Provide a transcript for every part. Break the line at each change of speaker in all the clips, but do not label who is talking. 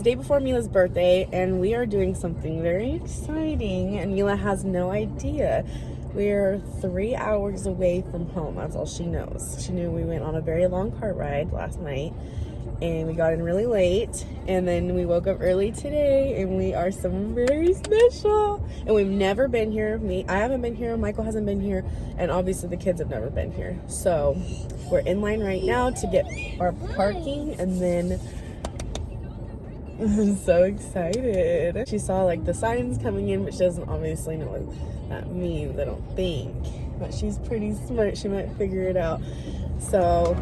the day before Mila's birthday, and we are doing something very exciting, and Mila has no idea. We are 3 hours away from home. That's all she knows. She knew we went on a very long car ride last night, and we got in really late, and then we woke up early today, and we are somewhere very special. And we've never been here. I haven't been here, Michael hasn't been here, and obviously the kids have never been here. So we're in line right now to get our parking, and then I'm so excited. She saw like the signs coming in, but she doesn't obviously know what that means, I don't think. But she's pretty smart, she might figure it out. So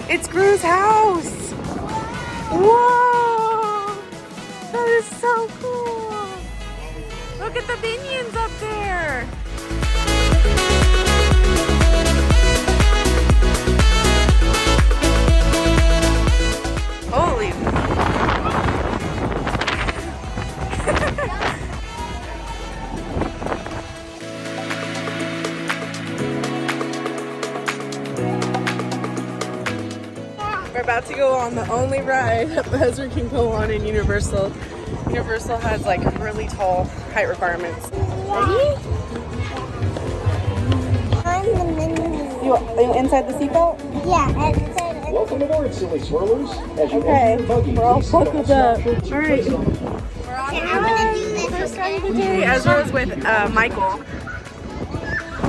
it's Gru's house. Whoa! That is so cool. Look at the minions up there. Holy. We're about to go on the only ride Ezra can go on in Universal. Universal has like really tall height requirements. Ready?
I'm the mini.
Are you inside the seatbelt?
Yeah, inside.
Welcome aboard, silly swirlers. As you
Okay, we're all buckled up.
Okay,
Alright.
I'm gonna do this.
First ride of the day. Ezra was with Michael.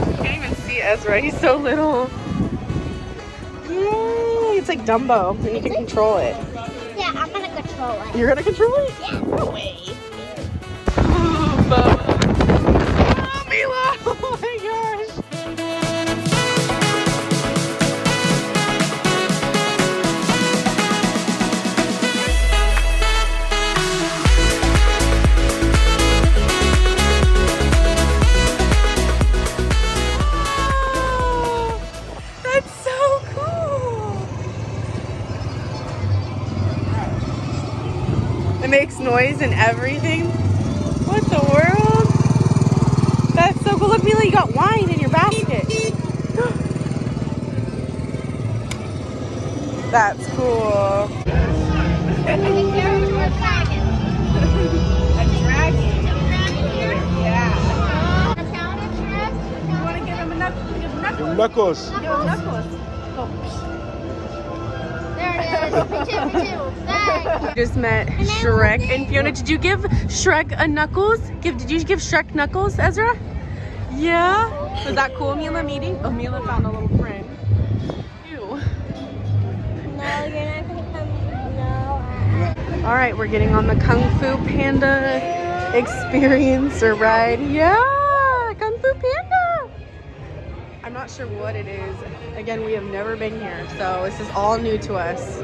You can't even see Ezra, he's so little. Yay! It's like Dumbo, and you can control it.
Yeah, I'm gonna control it.
You're gonna control it?
Yeah.
No way. Oh, Bubba. Oh, Mila! Oh my gosh! Oh, that's so cool! It makes noise and everything. What the world? That's so cool. Look, Mila, you got wine in your basket. That's cool. A dragon. Yeah. You want to give him a knuckles?
Knuckles.
Give him knuckles.
There it is. Me too.
Just met Shrek and Fiona. Did you give Shrek a knuckles? Did you give Shrek knuckles, Ezra? Yeah? Was that cool, Mila meeting? Oh, Mila found a little friend. Ew.
No, you're not gonna come. No.
Alright, we're getting on the Kung Fu Panda experience or ride. Yeah! Kung Fu Panda! I'm not sure what it is. Again, we have never been here, so this is all new to us.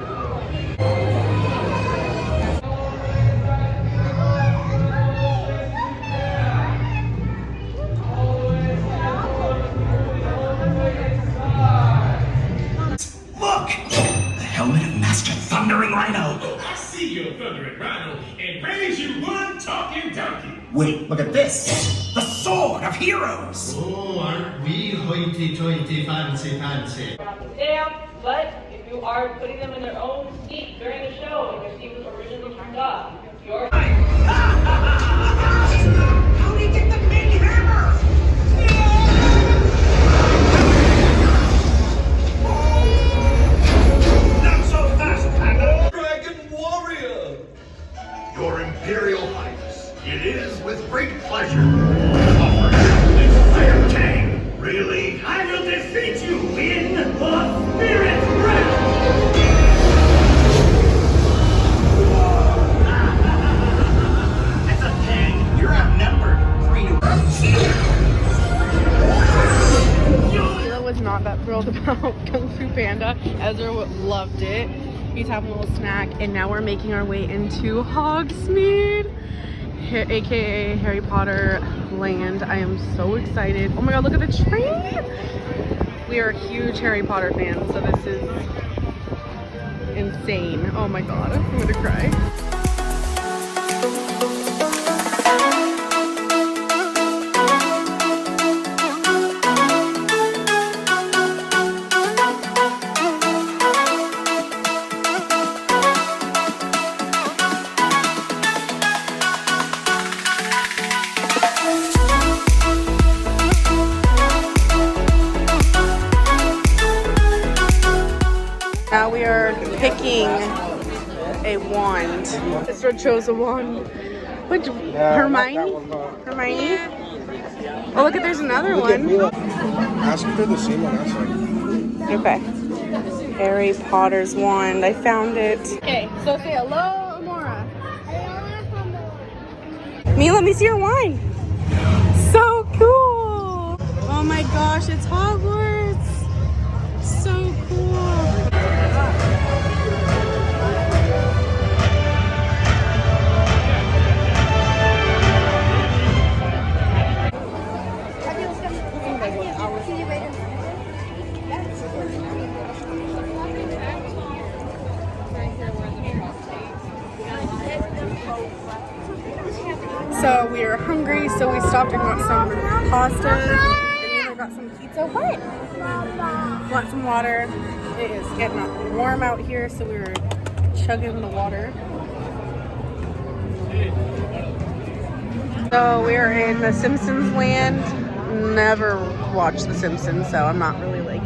Look! The helmet of Master Thundering Rhino.
I see your thundering rhino and raise you one talking donkey.
Wait, look at this. The Sword of Heroes.
Oh, aren't we hoity-toity fancy?
Down, but if you are putting them in their own seat during the show and your seat was originally turned off, your
How do you get the mini hammer? Not so fast, Panda.
Dragon Warrior.
Your Imperial Highness, it is with great pleasure to offer you this Iron Tang. Really?
I will defeat you in the spirit realm.
thrilled about Kung Fu Panda. Ezra loved it. He's having a little snack, and now we're making our way into Hogsmeade, aka Harry Potter land. I am so excited. Oh my god, look at the train! We are huge Harry Potter fans, so this is insane. Oh my god, I'm gonna cry. Now we are picking a wand. Ezra chose a wand. Which Hermione? Hermione? Oh look, there's another one.
Ask if they're the same one outside.
Okay. Harry Potter's wand. I found it. Okay, so say hello, Amora. Mila, let me see your wine. So cool. Oh my gosh, it's Hogwarts. So cool. So we are hungry, so we stopped and got some pasta, and we got some pizza. What? Want some water? It is getting warm out here, so we were chugging the water. So we are in the Simpsons land. Never watched The Simpsons, so I'm not really like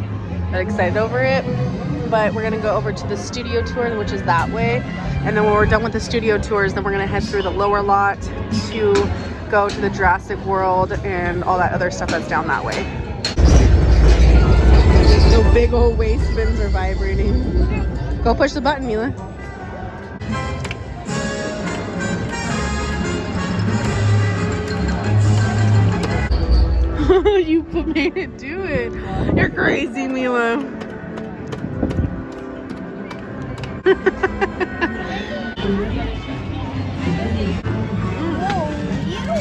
that excited over it. But we're gonna go over to the studio tour, which is that way. And then when we're done with the studio tours, then we're gonna head through the lower lot to go to the Jurassic World and all that other stuff that's down that way. The big old waist bins are vibrating. Go push the button, Mila. You made it do it. You're crazy, Mila.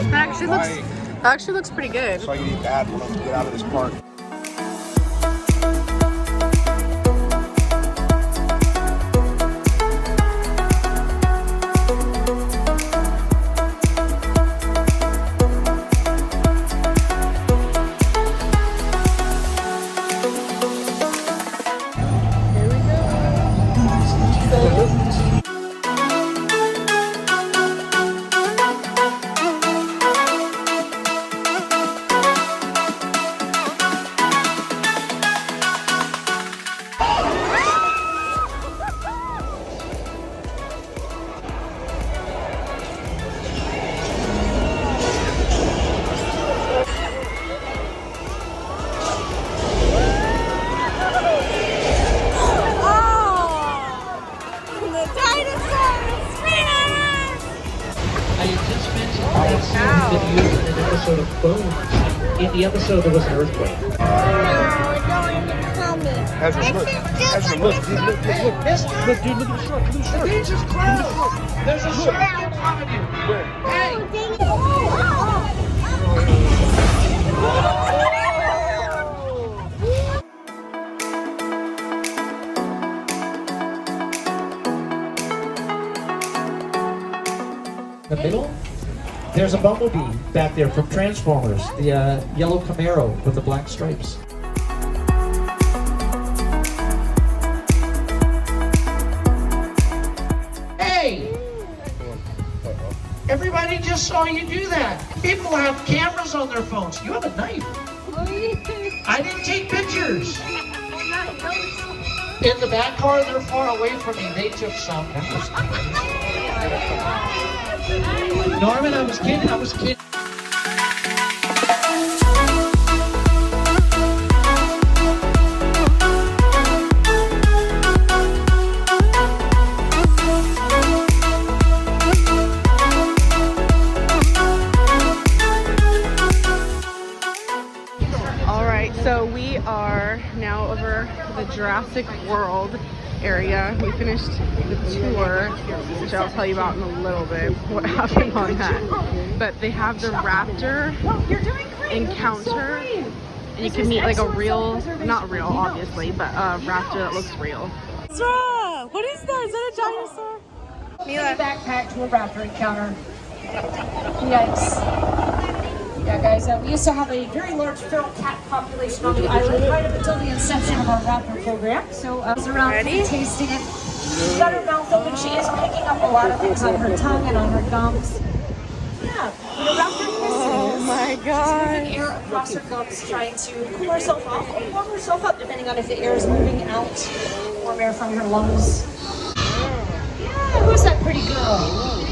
That actually looks pretty good.
So I can eat that when I get out of this park.
In the episode, there was an earthquake.
No, don't tell me.
Ezra, look. Ezra, look. Dude, look. Look, dude, look at the shark. Look at the shark.
The beach is closed. There's a shark in front of you. Hey! The middle? There's a bumblebee back there from Transformers, the yellow Camaro with the black stripes. Hey! Everybody just saw you do that. People have cameras on their phones. You have a knife. I didn't take pictures. In the back car, they're far away from me. They took some. That was Norman, I was kidding.
All right, so we are now over the Jurassic World area. We finished the tour, which I'll tell you about in a little bit what happened on that. But they have the raptor encounter, and you can meet like a real, not real obviously, but a raptor that looks real. What is that? Is that a dinosaur?
Mila. Backpack to a raptor encounter. Yikes. Yeah, guys, we used to have a very large feral cat population on the island right up until the inception of our raptor program. So I was around tasting it. She's got her mouth open. She is picking up a lot of things on her tongue and on her gums. Yeah, the raptor
Oh my god.
She's moving air across her gums, trying to cool herself off or warm herself up, depending on if the air is moving out, warm air from her lungs. Yeah, who's that pretty girl?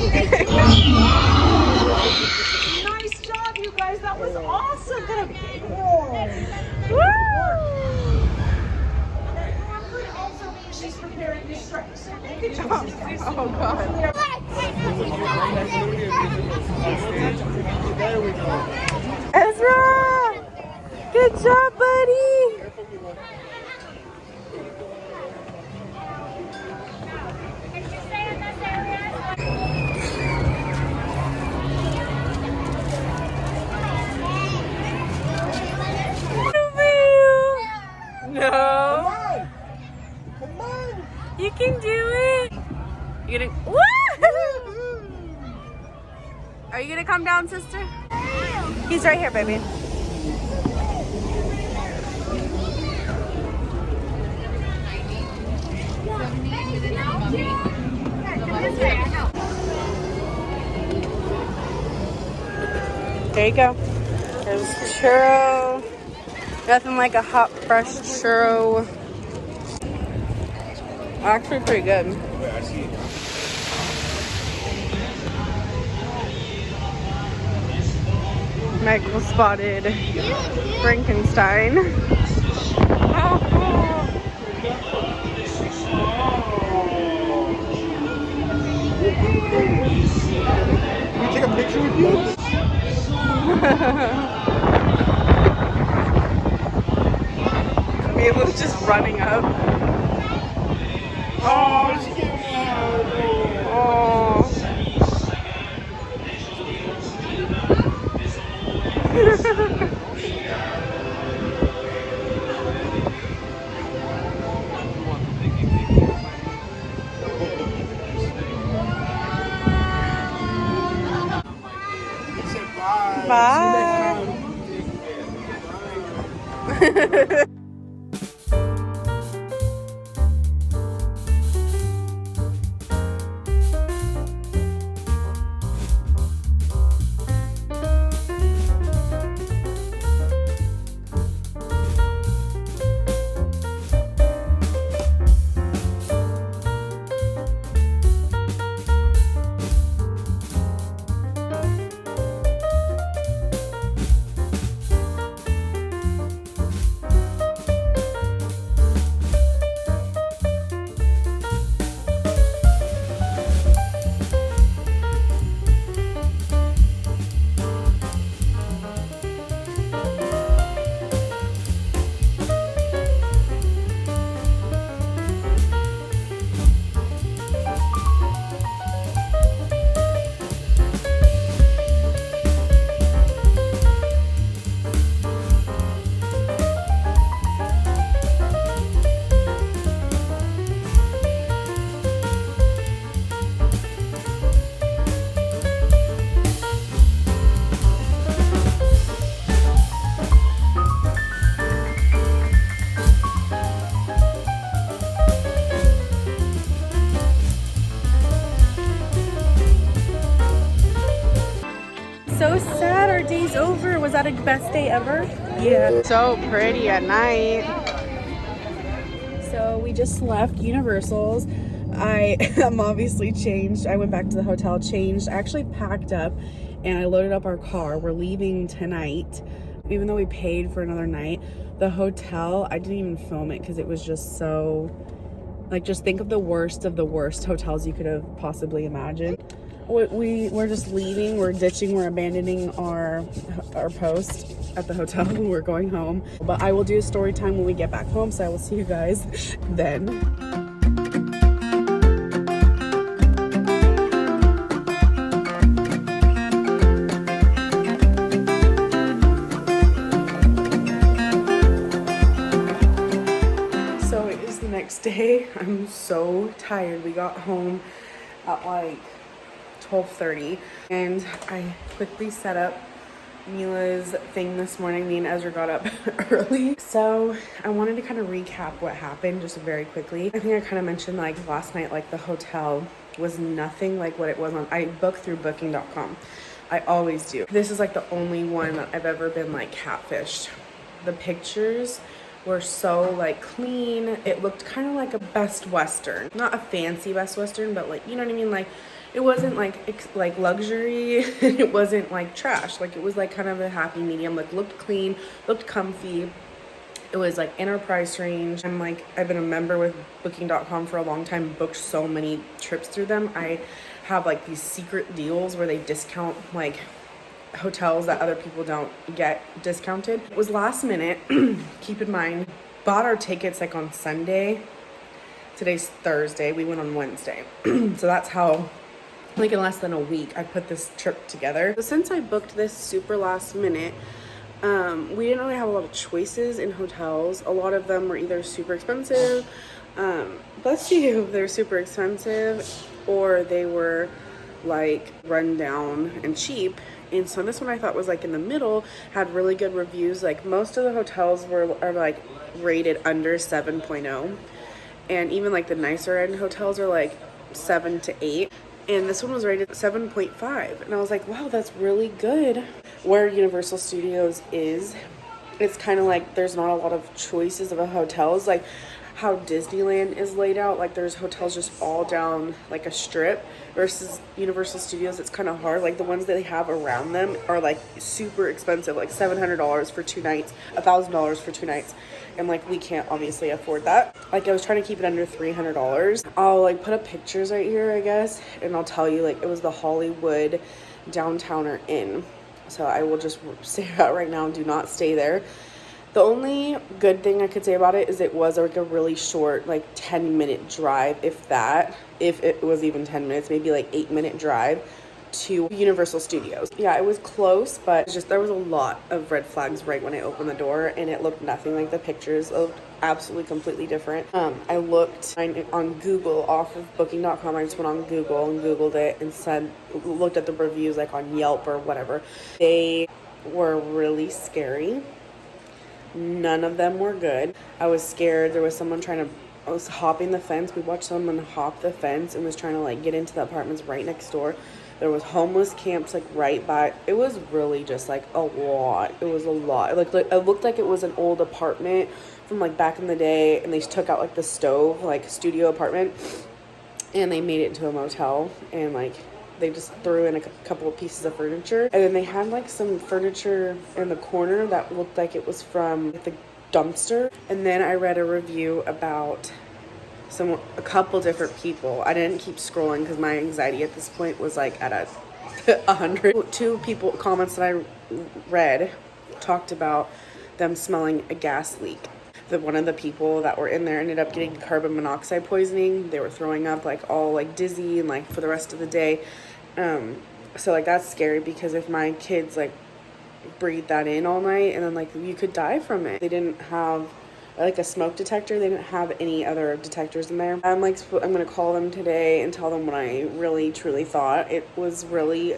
Nice job, you guys. That was awesome. Got a big one. Woo! And that warm could also mean she's preparing to strike. So good job.
Oh god. Ezra! Good job, buddy! No. Come on. You can do it. You gonna woo! Are you gonna come down, sister? He's right here, baby. There you go. There's churro. Nothing like a hot, fresh churro. Actually pretty good. Michael spotted Frankenstein. How cool!
Can we take a picture with you?
Mila's just running up. Oh, she's getting out. Oh. Bye. So sad our day's over. Was that a best day ever? Yeah. So pretty at night. So we just left Universal's. I am obviously changed. I went back to the hotel, changed, actually packed up, and I loaded up our car. We're leaving tonight. Even though we paid for another night, the hotel, I didn't even film it because it was just so, like, just think of the worst hotels you could have possibly imagined. we're just leaving. We're ditching. We're abandoning our post at the hotel. We're going home. But I will do a story time when we get back home. So I will see you guys then. So it is the next day. I'm so tired. We got home at like 12:30 and I quickly set up Mila's thing this morning. Me and Ezra got up early. So I wanted to kind of recap what happened just very quickly. I think I kind of mentioned like last night, like the hotel was nothing like what it was on. I booked through booking.com. I always do. This is like the only one that I've ever been like catfished. The pictures were so like clean. It looked kind of like a Best Western, not a fancy Best Western, but like, you know what I mean? Like it wasn't like luxury. It wasn't like trash. Like it was like kind of a happy medium. Like looked clean, looked comfy. It was like in our price range. I've been a member with booking.com for a long time, booked so many trips through them. I have like these secret deals where they discount like hotels that other people don't get discounted. It was last minute. Keep in mind, bought our tickets like on Sunday. Today's Thursday. We went on Wednesday. So that's how, like in less than a week, I put this trip together. So since I booked this super last minute, we didn't really have a lot of choices in hotels. A lot of them were either super expensive, bless you, they're super expensive, or they were like run down and cheap. And so this one I thought was like in the middle, had really good reviews. Like most of the hotels are like rated under 7.0, and even like the nicer end hotels are like 7 to 8. And this one was rated 7.5. And I was like, wow, that's really good. Where Universal Studios is, it's kind of like there's not a lot of choices of hotels. Like how Disneyland is laid out, like there's hotels just all down like a strip, versus Universal Studios, it's kind of hard. Like the ones that they have around them are like super expensive, like $700 for 2 nights, $1,000 for 2 nights. And like we can't obviously afford that. Like I was trying to keep it under $300. I'll like put up pictures right here, I guess, and I'll tell you, like it was the Hollywood Downtowner Inn. So I will just say that right now, do not stay there. The only good thing I could say about it is it was like a really short, like 10-minute drive, if that, if it was even 10 minutes, maybe like 8-minute drive to Universal Studios. Yeah, it was close, but just there was a lot of red flags right when I opened the door, and it looked nothing like the pictures. It looked absolutely completely different. I looked on Google off of booking.com. I just went on Google and Googled it and looked at the reviews like on Yelp or whatever. They were really scary. None of them were good. I was scared. There was someone I was hopping the fence. We watched someone hop the fence and was trying to like get into the apartments right next door. There was homeless camps like right by. It was really just like a lot. It was a lot. Like it looked like it was an old apartment from like back in the day, and they took out like the stove, like studio apartment, and they made it into a motel, and like they just threw in a couple of pieces of furniture. And then they had like some furniture in the corner that looked like it was from the dumpster. And then I read a review about a couple different people. I didn't keep scrolling because my anxiety at this point was like at 100. 2 people comments that I read talked about them smelling a gas leak. One of the people that were in there ended up getting carbon monoxide poisoning. They were throwing up like all like dizzy and like for the rest of the day. So like that's scary, because if my kids like breathe that in all night, and then like you could die from it. They didn't have like a smoke detector. They didn't have any other detectors in there. I'm gonna call them today and tell them what I really truly thought. It was really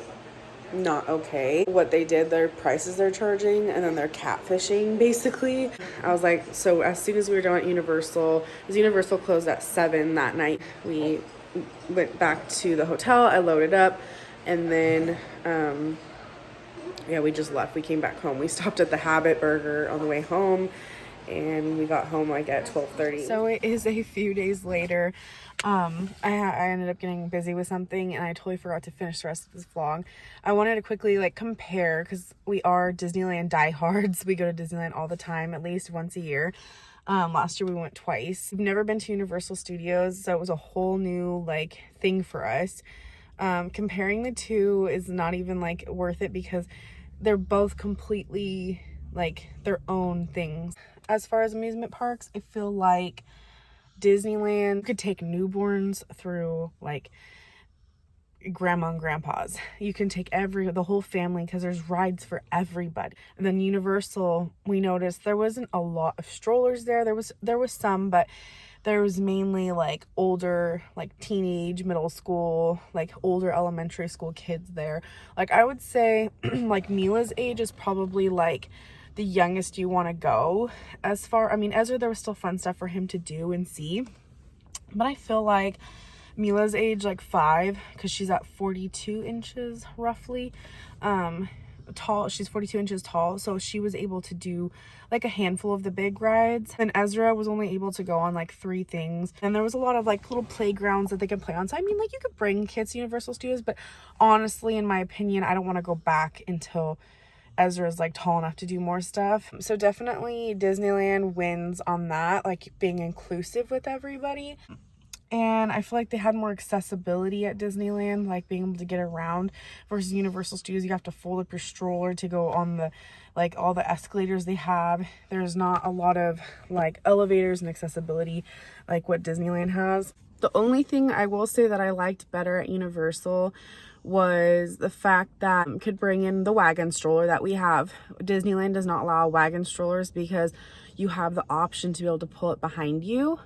not okay what they did, their prices they're charging, and then they're catfishing basically. I was like, so as soon as we were done at Universal, because Universal closed at 7 that night, we went back to the hotel. I loaded up, and then yeah, we just left. We came back home. We stopped at the Habit Burger on the way home, and we got home like at 12:30. So it is a few days later. I ended up getting busy with something, and I totally forgot to finish the rest of this vlog. I wanted to quickly like compare, because we are Disneyland diehards. We go to Disneyland all the time, at least once a year. Last year we went twice. We've never been to Universal Studios, so it was a whole new like thing for us. Comparing the two is not even like worth it because they're both completely like their own things. As far as amusement parks, I feel like Disneyland could take newborns through like grandma and grandpa's. You can take the whole family because there's rides for everybody. And then Universal, we noticed there wasn't a lot of strollers there. There was some, but there was mainly like older, like teenage, middle school, like older elementary school kids there. Like I would say like Mila's age is probably like the youngest you want to go. As far, I mean, Ezra, there was still fun stuff for him to do and see, but I feel like Mila's age, like 5, because she's at 42 inches roughly tall. She's 42 inches tall, so she was able to do like a handful of the big rides, and Ezra was only able to go on like 3 things. And there was a lot of like little playgrounds that they could play on, so I mean, like, you could bring kids to Universal Studios, but honestly, in my opinion, I don't want to go back until Ezra's like tall enough to do more stuff. So definitely Disneyland wins on that, like being inclusive with everybody. And I feel like they had more accessibility at Disneyland, like being able to get around, versus Universal Studios. You have to fold up your stroller to go on the, like, all the escalators they have. There's not a lot of like elevators and accessibility like what Disneyland has. The only thing I will say that I liked better at Universal was the fact that you could bring in the wagon stroller that we have. Disneyland does not allow wagon strollers because you have the option to be able to pull it behind you.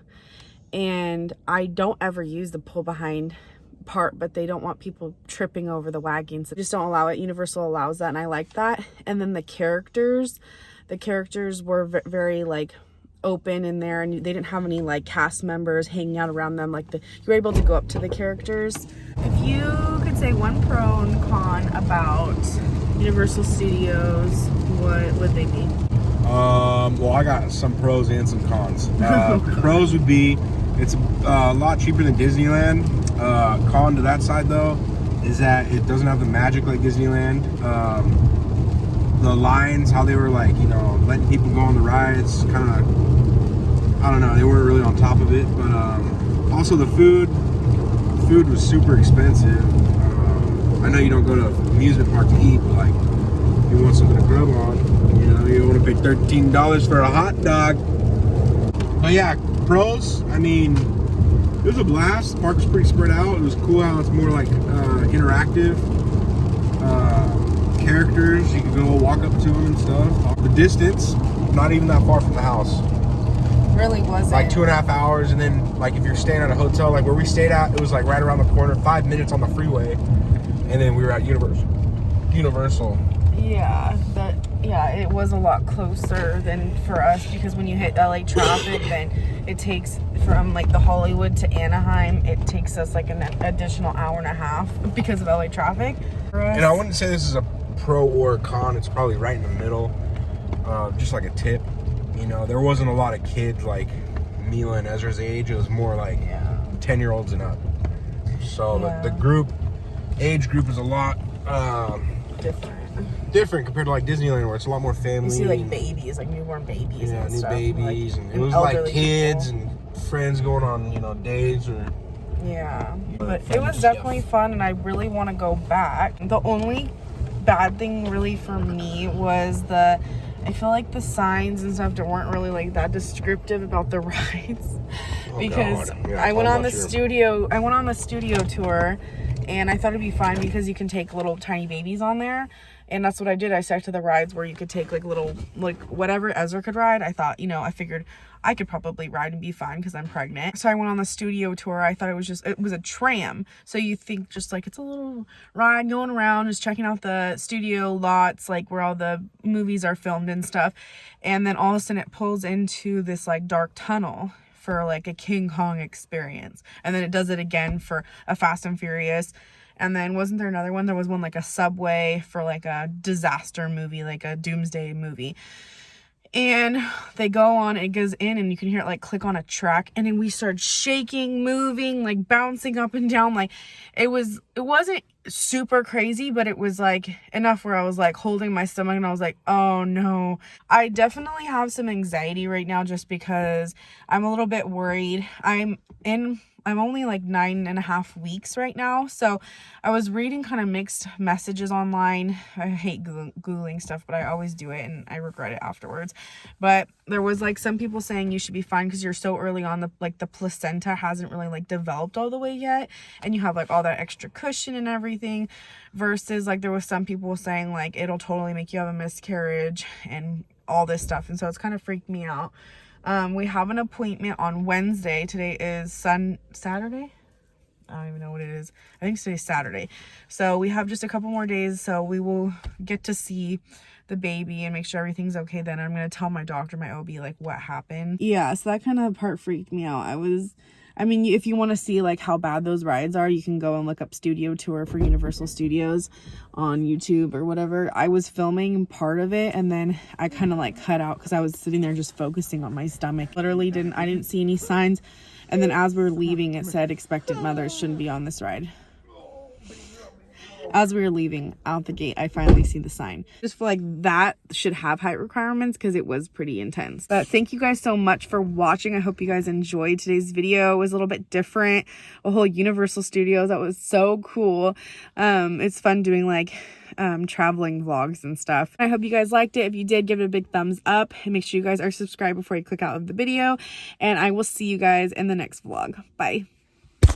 And I don't ever use the pull behind part, but they don't want people tripping over the wagons. They just don't allow it. Universal allows that, and I like that. And then the characters were very like open in there, and they didn't have any like cast members hanging out around them. Like you were able to go up to the characters. If you could say one pro and con about Universal Studios, what would they be?
Well, I got some pros and some cons. Pros would be it's a lot cheaper than Disneyland. Con to that side though is that it doesn't have the magic like Disneyland. The lines, how they were like, you know, letting people go on the rides, kind of, I don't know, they weren't really on top of it. But also the food was super expensive. I know you don't go to amusement park to eat, but like if you want something to grub on, you know, you want to pay $13 for a hot dog. But yeah, pros, I mean, it was a blast. The park was pretty spread out. It was cool how it's more like interactive. Characters, you could go walk up to them and stuff. The distance, not even that far from the house.
Really wasn't.
Like 2.5 hours, and then like if you're staying at a hotel, like where we stayed at, it was like right around the corner, 5 minutes on the freeway, and then we were at Universal.
Yeah, it was a lot closer than for us, because when you hit LA traffic, then it takes from like the Hollywood to Anaheim, it takes us like an additional hour and a half because of LA traffic.
And I wouldn't say this is a pro or a con, it's probably right in the middle. Just like a tip, you know, there wasn't a lot of kids like Mila and Ezra's age. It was more like 10-year-olds and up. So the age group is a lot different compared to like Disneyland, where it's a lot more family.
You see like babies, like newborn babies, and
new
stuff.
babies,
like,
and it was like kids
people.
And friends going on, you know, dates or.
Yeah, but it was definitely fun, and I really want to go back. The only bad thing really for me was I feel like the signs and stuff weren't really like that descriptive about the rides, because I went on the studio tour, and I thought it'd be fun because you can take little tiny babies on there. And that's what I did. I stuck to the rides where you could take like little, like whatever Ezra could ride. I thought, you know, I figured I could probably ride and be fine because I'm pregnant. So I went on the studio tour. I thought it was a tram. So you think just like it's a little ride going around, just checking out the studio lots, like where all the movies are filmed and stuff. And then all of a sudden it pulls into this like dark tunnel for like a King Kong experience. And then it does it again for a Fast and Furious. And then wasn't there another one? There was one like a subway for like a disaster movie, like a doomsday movie. And they go on, it goes in, and you can hear it like click on a track, and then we start shaking, moving, like bouncing up and down. Like it wasn't super crazy, but it was like enough where I was like holding my stomach, and I was like, oh no. I definitely have some anxiety right now just because I'm a little bit worried. I'm in I'm only like 9.5 weeks right now. So I was reading kind of mixed messages online. I hate Googling stuff, but I always do it and I regret it afterwards. But there was like some people saying you should be fine because you're so early on, the placenta hasn't really like developed all the way yet, and you have like all that extra cushion and everything, versus like there was some people saying like it'll totally make you have a miscarriage and all this stuff. And so it's kind of freaked me out. We have an appointment on Wednesday. Today is Saturday. I don't even know what it is. I think today's Saturday. So we have just a couple more days, so we will get to see the baby and make sure everything's okay. Then I'm going to tell my doctor, my OB, like what happened. Yeah, so that kind of part freaked me out. I mean, if you want to see like how bad those rides are, you can go and look up Studio Tour for Universal Studios on YouTube or whatever. I was filming part of it and then I kind of like cut out because I was sitting there just focusing on my stomach. Literally I didn't see any signs. And then as we were leaving, it said expectant mothers shouldn't be on this ride. As we were leaving out the gate, I finally see the sign. Just feel like that should have height requirements because it was pretty intense. But thank you guys so much for watching. I hope you guys enjoyed today's video. It was a little bit different. A whole Universal Studios. That was so cool. It's fun doing like traveling vlogs and stuff. I hope you guys liked it. If you did, give it a big thumbs up and make sure you guys are subscribed before you click out of the video. And I will see you guys in the next vlog. Bye.